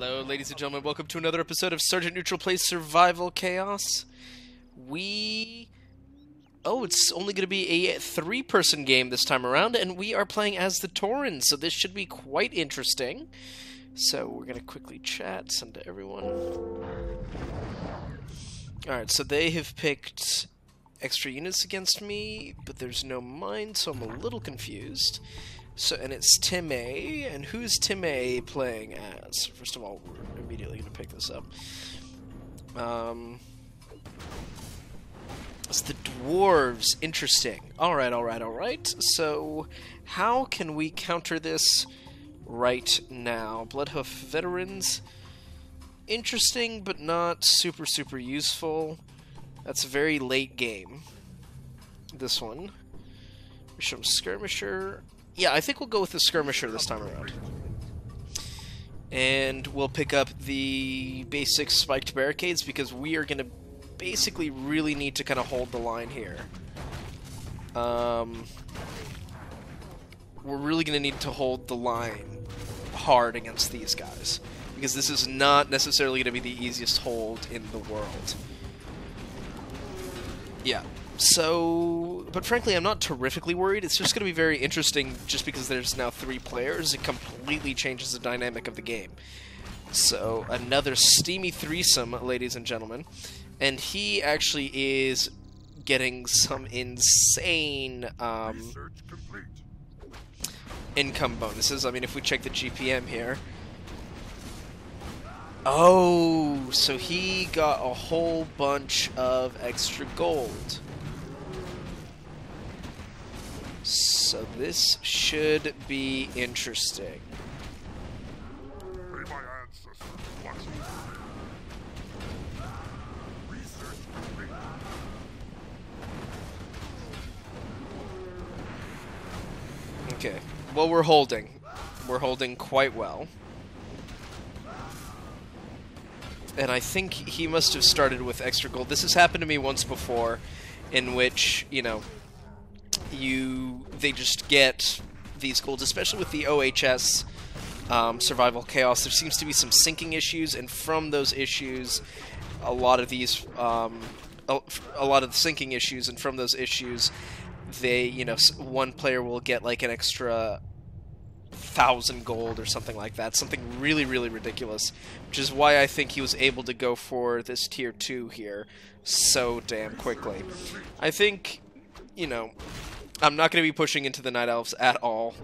Hello, ladies and gentlemen. Welcome to another episode of Sergeant Neutral Plays Survival Chaos. It's only going to be a three-person game this time around, and we are playing as the Tauren, so this should be quite interesting. So we're going to quickly chat, send to everyone. Alright, so they have picked extra units against me, but there's no mine, so I'm a little confused. So, and it's Tim A, and who's Tim A playing as? First of all, we're immediately going to pick this up. It's the Dwarves. Interesting. Alright. So, how can we counter this right now? Bloodhoof Veterans. Interesting, but not super useful. That's a very late game. This one. Some Skirmisher. Yeah, I think we'll go with the Skirmisher this time around. And we'll pick up the basic spiked barricades because we are going to basically really need to kind of hold the line here. We're really going to need to hold the line hard against these guys because this is not necessarily going to be the easiest hold in the world. Yeah. So, but frankly, I'm not terrifically worried. It's just going to be very interesting just because there's now 3 players. It completely changes the dynamic of the game. So, another steamy threesome, ladies and gentlemen. And he actually is getting some insane income bonuses. I mean, if we check the GPM here. Oh, so he got a whole bunch of extra gold. So this should be interesting. Okay, well, we're holding. We're holding quite well. And I think he must have started with extra gold. This has happened to me once before, in which, you know, they just get these golds, especially with the OHS Survival Chaos. There seems to be some syncing issues, and from those issues, a lot of the syncing issues, and from those issues, one player will get like an extra 1,000 gold or something like that, something really ridiculous, which is why I think he was able to go for this tier 2 here so damn quickly. I think, you know, I'm not going to be pushing into the Night Elves at all.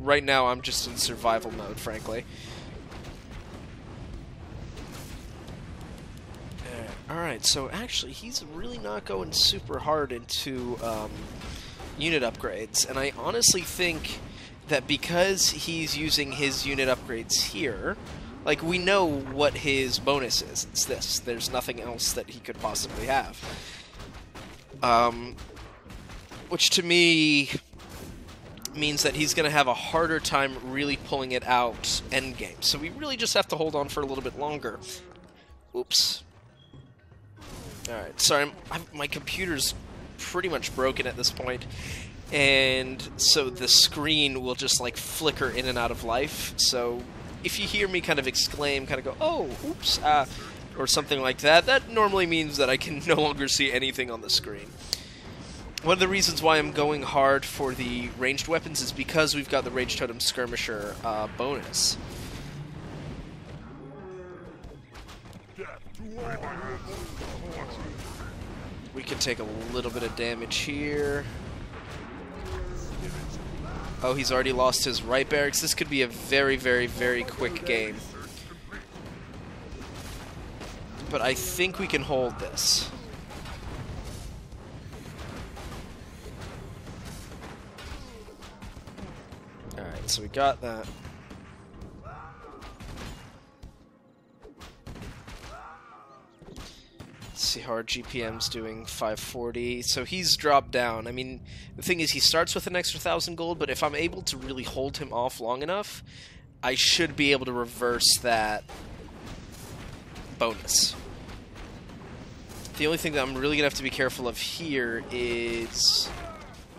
Right now, I'm just in survival mode, frankly. Alright, so actually, he's really not going super hard into unit upgrades, and I honestly think that because he's using his unit upgrades here, like, we know what his bonus is. It's this. There's nothing else that he could possibly have. Which to me means that he's going to have a harder time really pulling it out endgame. So we really just have to hold on for a little bit longer. Oops. Alright, sorry, my computer's pretty much broken at this point. And so the screen will just like flicker in and out of life. So if you hear me kind of exclaim, kind of go, oh, oops, or something like that, that normally means that I can no longer see anything on the screen. One of the reasons why I'm going hard for the ranged weapons is because we've got the Rage Totem Skirmisher bonus. We can take a little bit of damage here. Oh, he's already lost his right barracks. This could be a very quick game. But I think we can hold this. Alright, so we got that. Let's see how our GPM's doing, 540. So he's dropped down. I mean, the thing is, he starts with an extra 1,000 gold, but if I'm able to really hold him off long enough, I should be able to reverse that bonus. The only thing that I'm really going to have to be careful of here is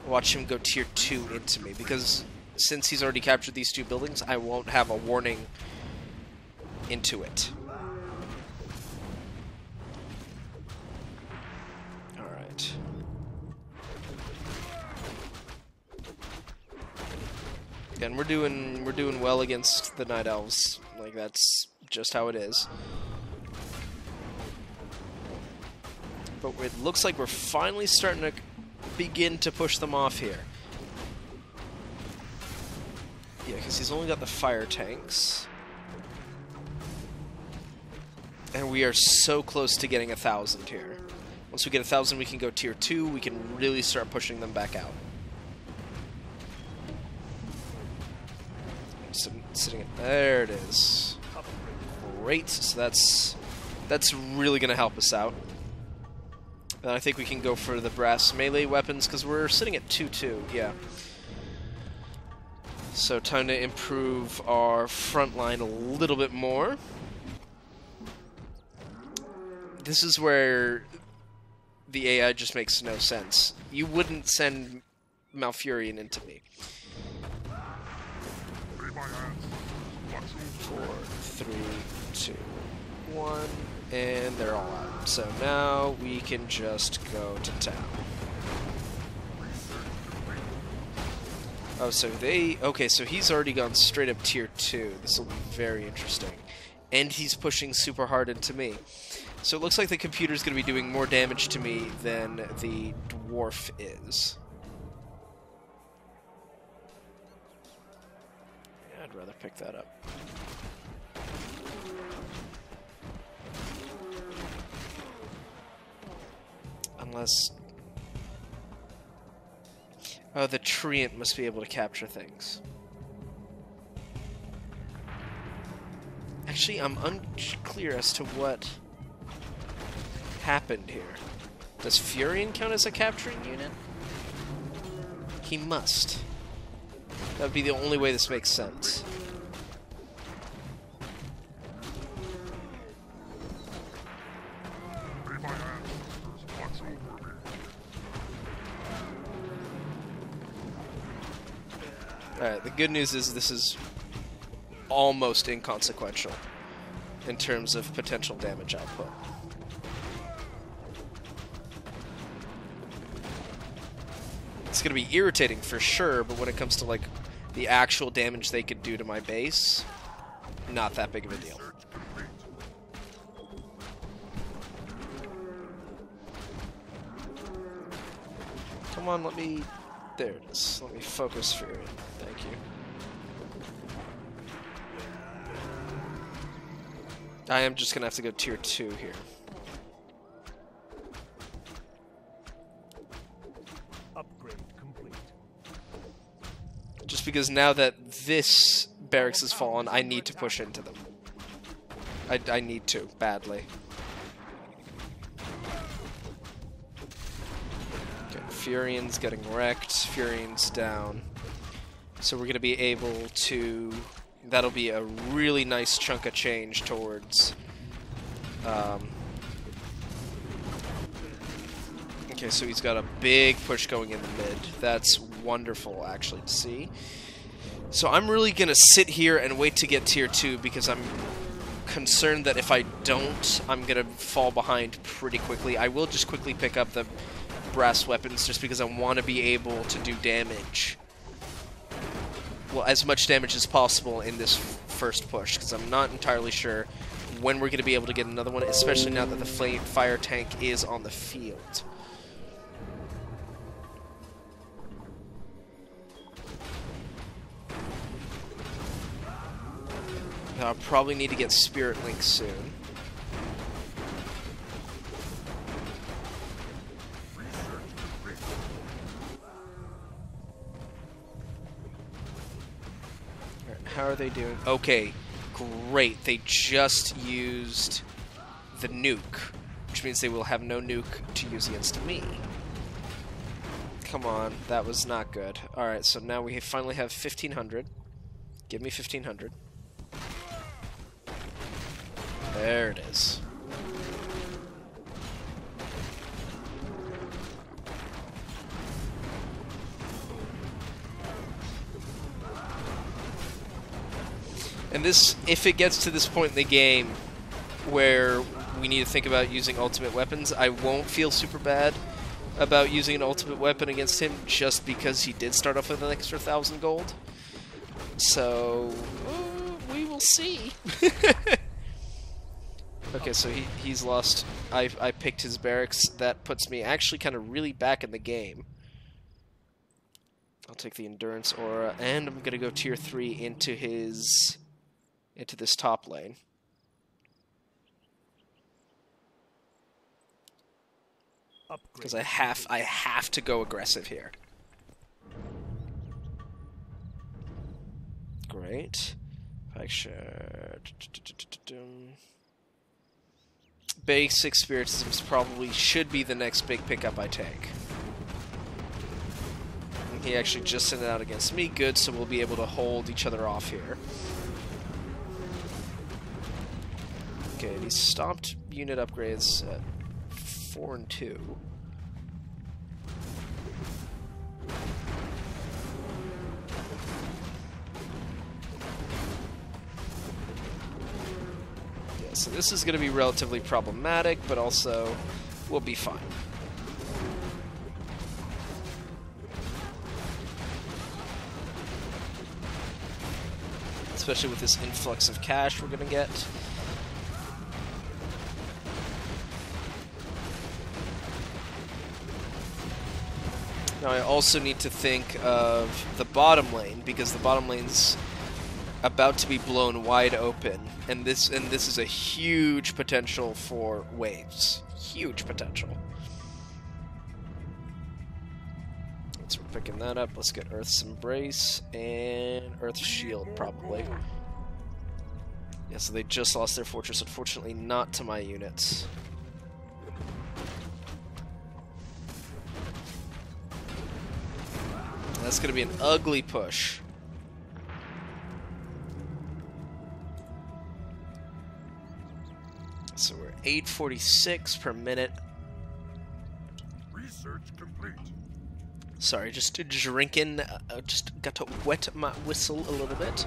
watch him go tier 2 into me, because since he's already captured these 2 buildings, I won't have a warning into it. Alright. And we're doing well against the Night Elves. Like, that's just how it is. But it looks like we're finally starting to begin to push them off here. Yeah, because he's only got the fire tanks. And we are so close to getting 1,000 here. Once we get 1,000, we can go tier 2. We can really start pushing them back out. Sitting at, there it is. Great. So that's really going to help us out. And I think we can go for the brass melee weapons because we're sitting at 2-2. Yeah. So time to improve our front line a little bit more. This is where the AI just makes no sense. You wouldn't send Malfurion into me. 4, 3, 2, 1, and they're all out. So now we can just go to town. Oh, so okay, so he's already gone straight up tier 2. This will be very interesting. And he's pushing super hard into me. So it looks like the computer's going to be doing more damage to me than the dwarf is. Yeah, I'd rather pick that up. Unless... Oh, the treant must be able to capture things. Actually, I'm unclear as to what happened here. Does Furion count as a capturing unit? He must. That would be the only way this makes sense. Alright, the good news is this is almost inconsequential in terms of potential damage output. It's going to be irritating for sure, but when it comes to like the actual damage they could do to my base, not that big of a deal. Come on, let me... There it is. Let me focus Fury. Thank you. I am just going to have to go tier 2 here. Upgrade complete. Just because now that this barracks has fallen, I need to push into them. I need to, badly. Okay, Furion's getting wrecked. Furion's down. So we're going to be able to... That'll be a really nice chunk of change towards... Okay, so he's got a big push going in the mid. That's wonderful, actually, to see. So I'm really going to sit here and wait to get tier 2 because I'm concerned that if I don't, I'm going to fall behind pretty quickly. I will just quickly pick up the brass weapons just because I want to be able to do damage. Well, as much damage as possible in this first push, because I'm not entirely sure when we're going to be able to get another one, especially now that the fire tank is on the field. I'll probably need to get Spirit Link soon. How are they doing? Okay, great. They just used the nuke, which means they will have no nuke to use against me. Come on, that was not good. Alright, so now we finally have 1,500. Give me 1,500. There it is. And this, if it gets to this point in the game where we need to think about using ultimate weapons, I won't feel super bad about using an ultimate weapon against him just because he did start off with an extra 1,000 gold. So, we will see. Okay, so he's lost. I picked his barracks. That puts me actually kind of really back in the game. I'll take the endurance aura, and I'm gonna go tier 3 into this top lane. Because I have to go aggressive here. Great. Basic Spiritisms probably should be the next big pickup I take. And he actually just sent it out against me. Good, so we'll be able to hold each other off here. Okay, he stopped unit upgrades at 4 and 2. Yeah, so this is going to be relatively problematic, but also we'll be fine. Especially with this influx of cash we're going to get. Now I also need to think of the bottom lane, because the bottom lane's about to be blown wide open, and this is a huge potential for waves. Huge potential. So we're picking that up. Let's get Earth's Embrace and Earth's Shield, probably. Yeah, so they just lost their fortress, unfortunately not to my units. That's going to be an ugly push. So we're 846 per minute. Research complete. Sorry, just drinking. Just got to wet my whistle a little bit.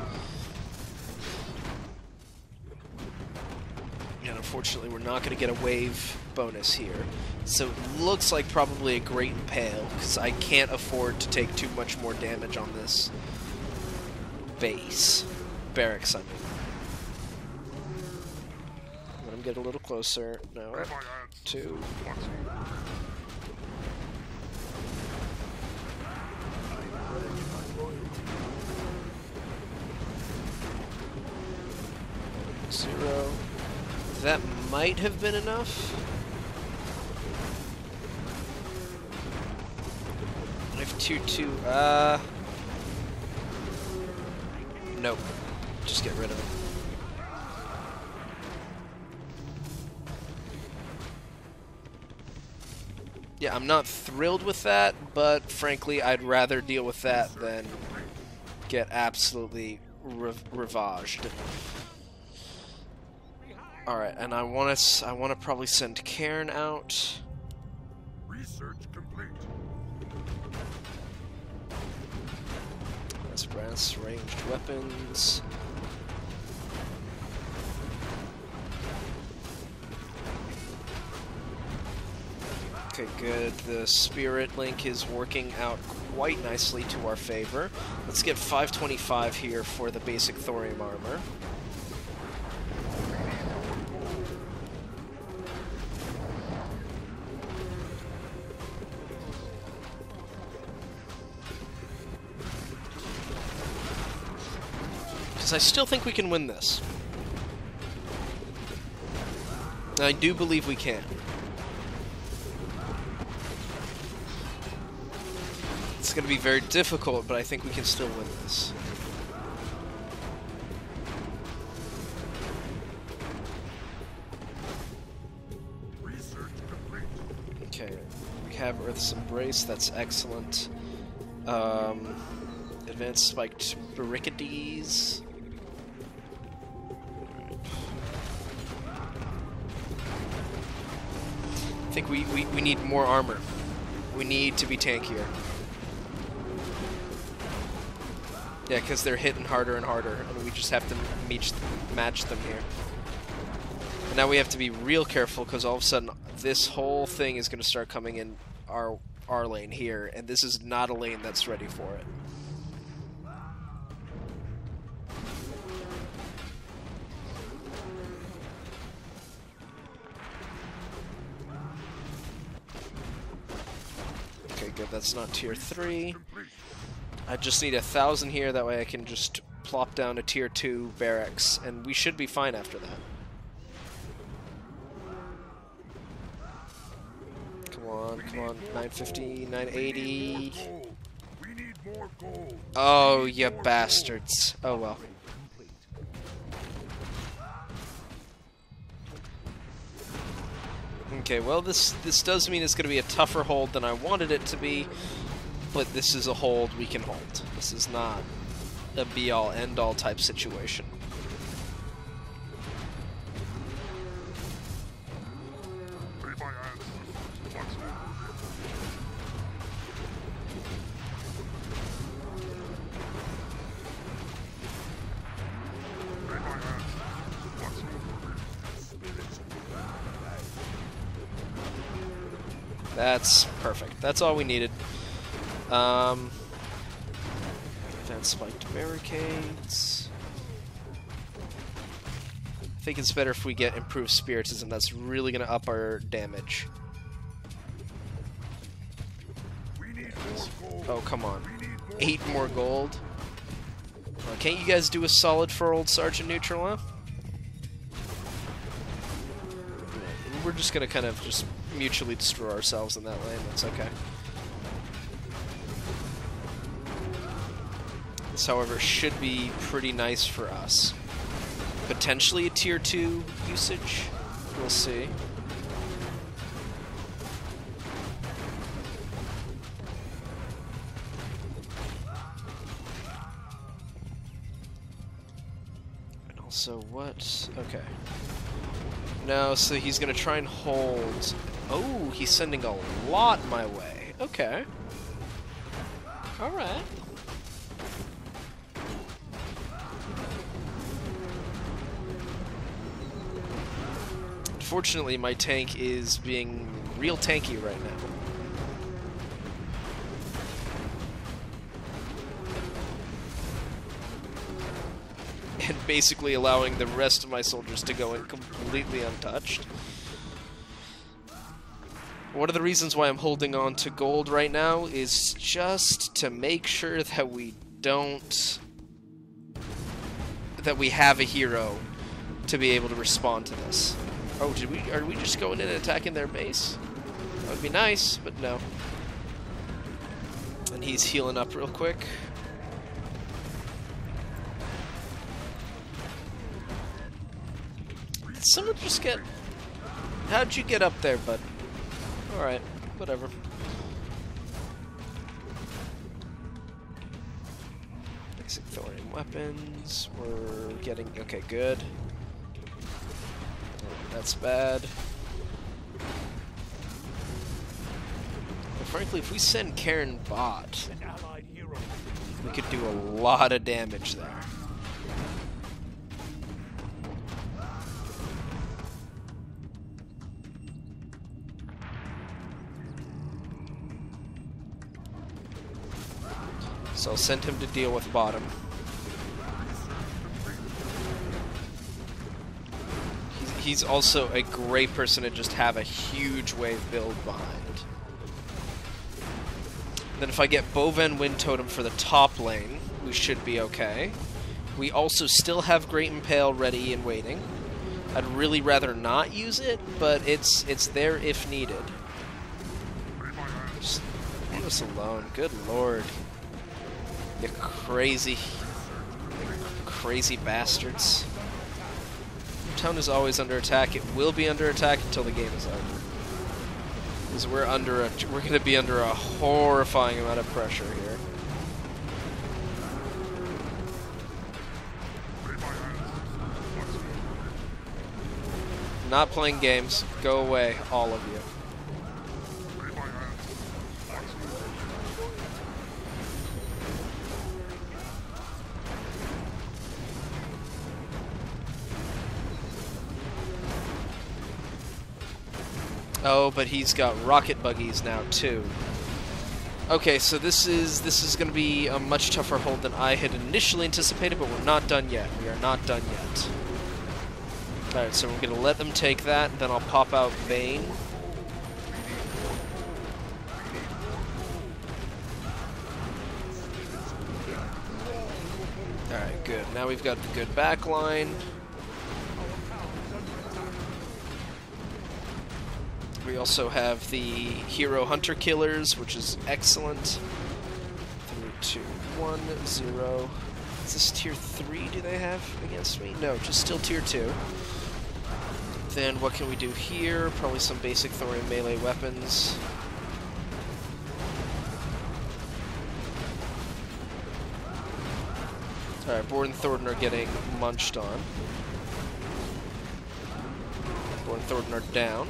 And unfortunately, we're not going to get a wave bonus here. So it looks like probably a Great Impale, because I can't afford to take too much more damage on this base. Barracks, I mean. Let him get a little closer. No, 2. Zero. That might have been enough. 5-2-2. Nope. Just get rid of it. Yeah, I'm not thrilled with that, but frankly, I'd rather deal with that than get absolutely ravaged. All right, and I want to probably send Cairn out. Research complete. That's brass ranged weapons. Okay, good. The Spirit Link is working out quite nicely to our favor. Let's get 525 here for the basic thorium armor. Because I still think we can win this. I do believe we can. It's going to be very difficult, but I think we can still win this. Okay, we have Earth's Embrace, that's excellent. Advanced Spiked Barricades. I think we need more armor. We need to be tankier. Yeah, because they're hitting harder and harder, and we just have to match them here. And now we have to be real careful, because all of a sudden this whole thing is going to start coming in our lane here, and this is not a lane that's ready for it. Okay, good, that's not tier 3. I just need 1,000 here, that way I can just plop down a tier 2 barracks, and we should be fine after that. Come on, 950, 980. We need more gold. Oh, you bastards. Oh well. Okay, well this does mean it's going to be a tougher hold than I wanted it to be, but this is a hold we can hold. This is not a be-all, end-all type situation. Lay my hands. Watch me. Lay my hands. Watch me. That's perfect. That's all we needed. Advanced spiked barricades. I think it's better if we get improved spiritism. That's really going to up our damage. We need more gold. Oh, come on. We need more 8 more gold. Can't you guys do a solid for old Sergeant Neutral, huh? We're just going to kind of just mutually destroy ourselves in that lane. That's okay. This, however, should be pretty nice for us. Potentially a tier 2 usage. We'll see. And also, what? Okay. No, so he's gonna try and hold. Oh, he's sending a lot my way. Okay. Alright. Unfortunately, my tank is being real tanky right now. And basically allowing the rest of my soldiers to go in completely untouched. One of the reasons why I'm holding on to gold right now is just to make sure that we don't... that we have a hero to be able to respond to this. Oh, are we just going in and attacking their base? That would be nice, but no. And he's healing up real quick. Did someone just get... How'd you get up there, bud? Alright, whatever. Basic thorium weapons. We're getting... Okay, good. That's bad. But frankly, if we send Karen bot, we could do a lot of damage there. So I'll send him to deal with bottom. He's also a great person to just have a huge wave build behind. Then if I get Boven Wind Totem for the top lane, we should be okay. We also still have Great Impale ready and waiting. I'd really rather not use it, but it's there if needed. Just leave us alone. Good lord. You crazy bastards. Town is always under attack. It will be under attack until the game is over. Because we're going to be under a horrifying amount of pressure here. Not playing games. Go away, all of you. Oh, but he's got rocket buggies now too. Okay, so this is going to be a much tougher hold than I had initially anticipated, but we're not done yet. We are not done yet. Alright, so we're going to let them take that, then I'll pop out Bane. Alright, good. Now we've got the good back line. We also have the hero hunter killers, which is excellent. 3, 2, 1, 0. Is this tier 3 do they have against me? No, just still tier 2. Then what can we do here? Probably some basic Tauren melee weapons. Alright, Bord and Thornton are getting munched on. Bord and Thornton are down.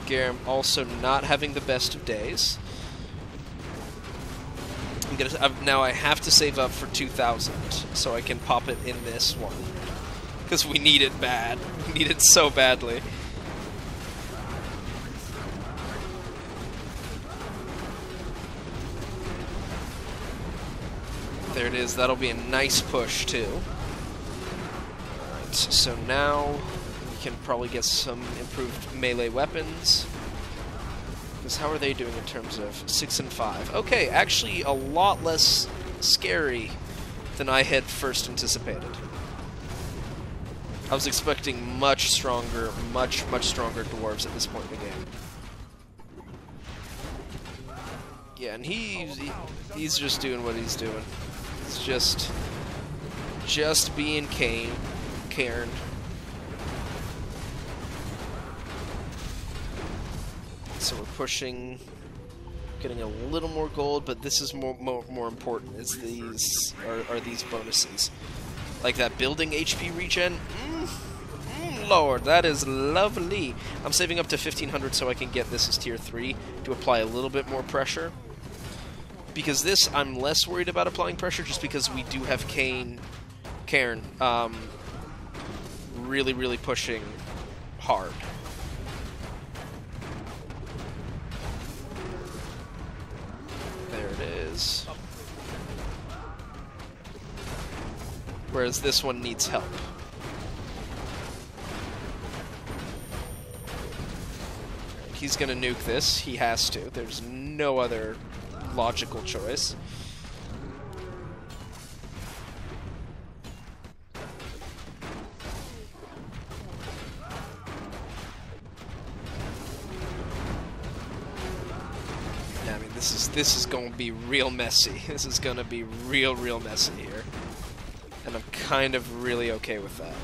Garum also not having the best of days. Now I have to save up for 2,000 so I can pop it in this one. Because we need it bad. We need it so badly. There it is. That'll be a nice push too. Alright, so now can probably get some improved melee weapons. Because how are they doing in terms of 6 and 5? Okay, actually a lot less scary than I had first anticipated. I was expecting much stronger dwarves at this point in the game. Yeah, and he's just doing what he's doing. He's just being Cairn. So we're pushing, getting a little more gold, but this is more important. Is these are these bonuses, like that building HP regen? Lord, that is lovely. I'm saving up to 1,500 so I can get this as tier 3 to apply a little bit more pressure. Because this, I'm less worried about applying pressure, just because we do have Cairn, really pushing hard. There it is. Whereas this one needs help. He's gonna nuke this. He has to. There's no other logical choice. Yeah, I mean, this is gonna be real messy. This is gonna be real messy here. And I'm kind of really okay with that.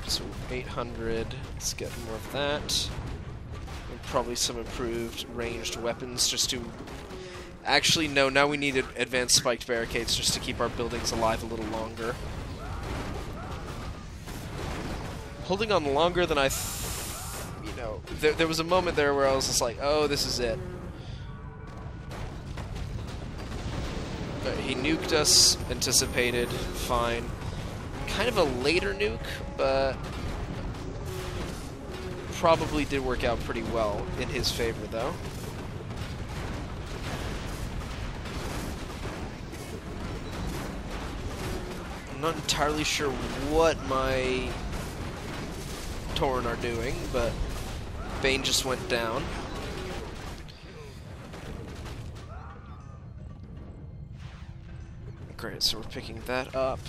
So 800, let's get more of that. And probably some improved ranged weapons just to... Actually, no, now we need advanced spiked barricades just to keep our buildings alive a little longer. Holding on longer than I... you know, there was a moment there where I was just like, oh, this is it. But he nuked us, anticipated, fine. Kind of a later nuke, but probably did work out pretty well in his favor, though. I'm not entirely sure what my Tauren are doing, but Bane just went down. Great, so we're picking that up.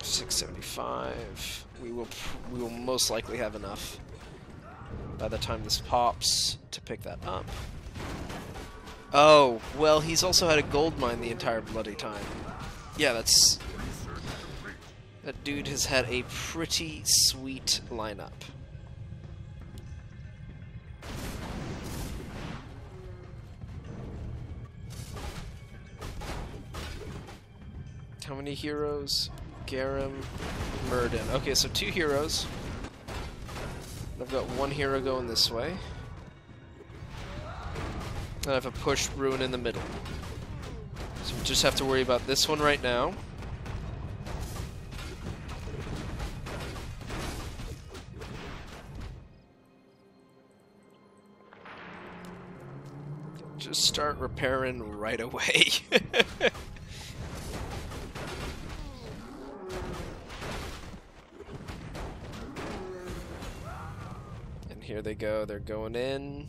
675. We will most likely have enough by the time this pops to pick that up. Oh, well, he's also had a gold mine the entire bloody time. Yeah, that dude has had a pretty sweet lineup. How many heroes? Garum, Murden. Okay, so 2 heroes. I've got 1 hero going this way. I have a push ruin in the middle. So we just have to worry about this one right now. Just start repairing right away. And here they go, they're going in.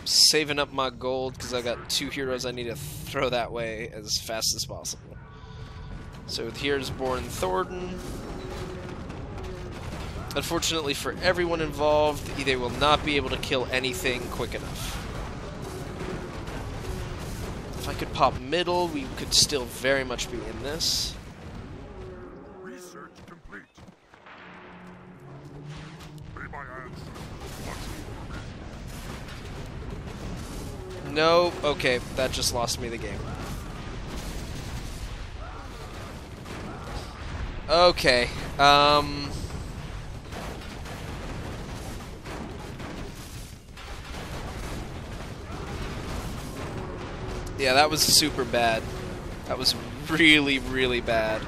Saving up my gold because I got 2 heroes I need to throw that way as fast as possible. So here's Born Thornton. Unfortunately for everyone involved, they will not be able to kill anything quick enough. If I could pop middle, we could still very much be in this. Research complete. Lay my hands. No, okay, that just lost me the game. Okay, yeah, that was super bad. That was really, really bad.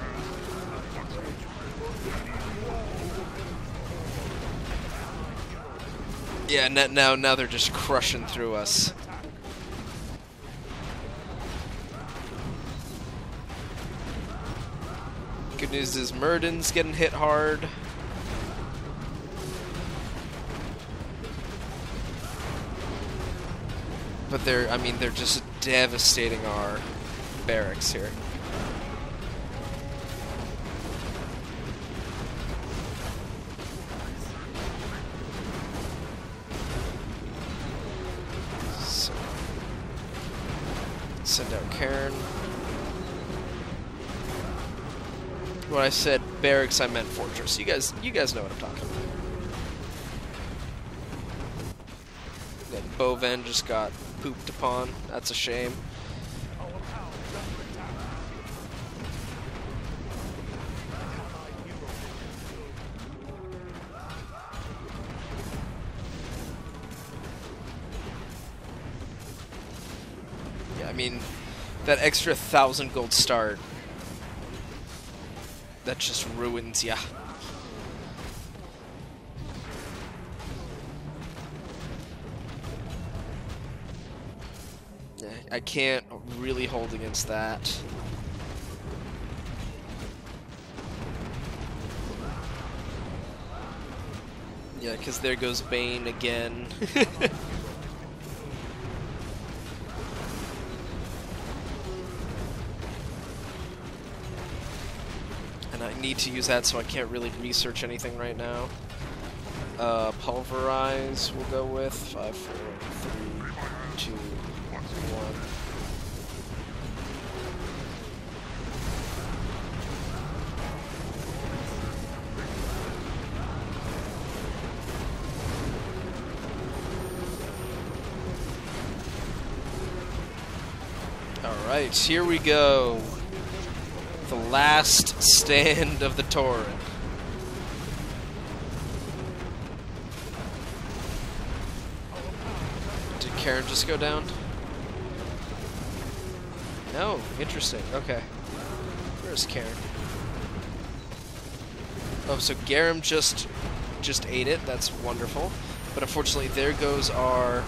Yeah, now they're just crushing through us. Good news is Murden's getting hit hard. But they're just devastating our barracks here. So, send out Karen. When I said barracks, I meant fortress. You guys know what I'm talking about. Then Boven just got pooped upon. That's a shame. Yeah, I mean, that extra 1,000 gold start, that just ruins ya. Yeah, I can't really hold against that. Yeah, because there goes Bane again. And I need to use that, so I can't really research anything right now. Pulverize we'll go with. 5, 4, 3, 2, 1. Alright, here we go. The last stand of the Tauren. Did Karen just go down? No, interesting. Okay. Where's Karen? Oh, so Garum just ate it. That's wonderful. But unfortunately, there goes our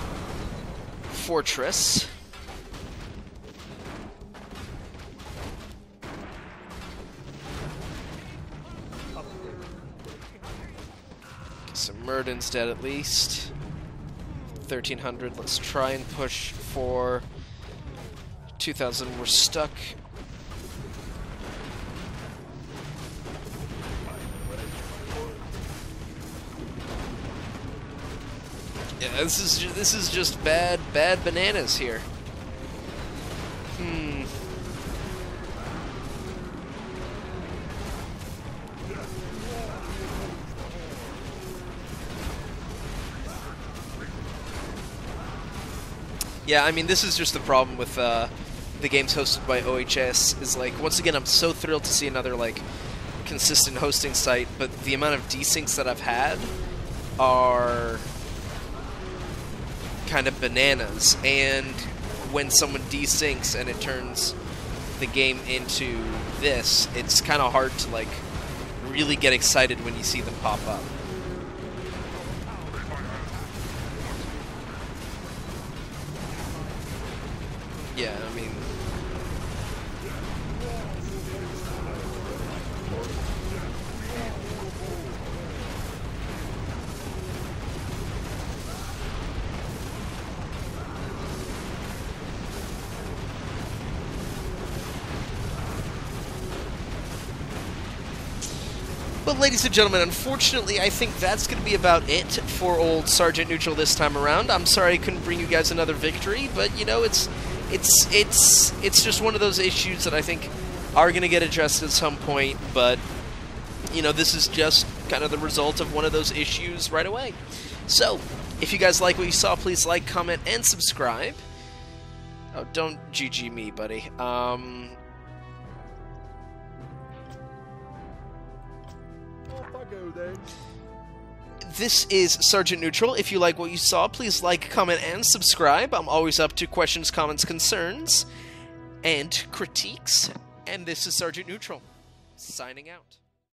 fortress. So Murden's dead at least. 1,300. Let's try and push for 2,000. We're stuck. Yeah, this is just bad bananas here. Yeah, I mean, this is just the problem with the games hosted by OHS, is like, once again, I'm so thrilled to see another, like, consistent hosting site, but the amount of desyncs that I've had are kind of bananas, and when someone desyncs and it turns the game into this, it's kind of hard to like really get excited when you see them pop up. Yeah, I mean, but ladies and gentlemen, unfortunately, I think that's going to be about it for old Sergeant Neutral this time around. I'm sorry I couldn't bring you guys another victory, but you know, it's just one of those issues that I think are going to get addressed at some point, but you know, this is just kind of the result of one of those issues right away. So, if you guys like what you saw, please like, comment, and subscribe. Oh, don't GG me, buddy. This is Sergeant Neutral. If you like what you saw, please like, comment, and subscribe. I'm always up to questions, comments, concerns, and critiques. And this is Sergeant Neutral, signing out.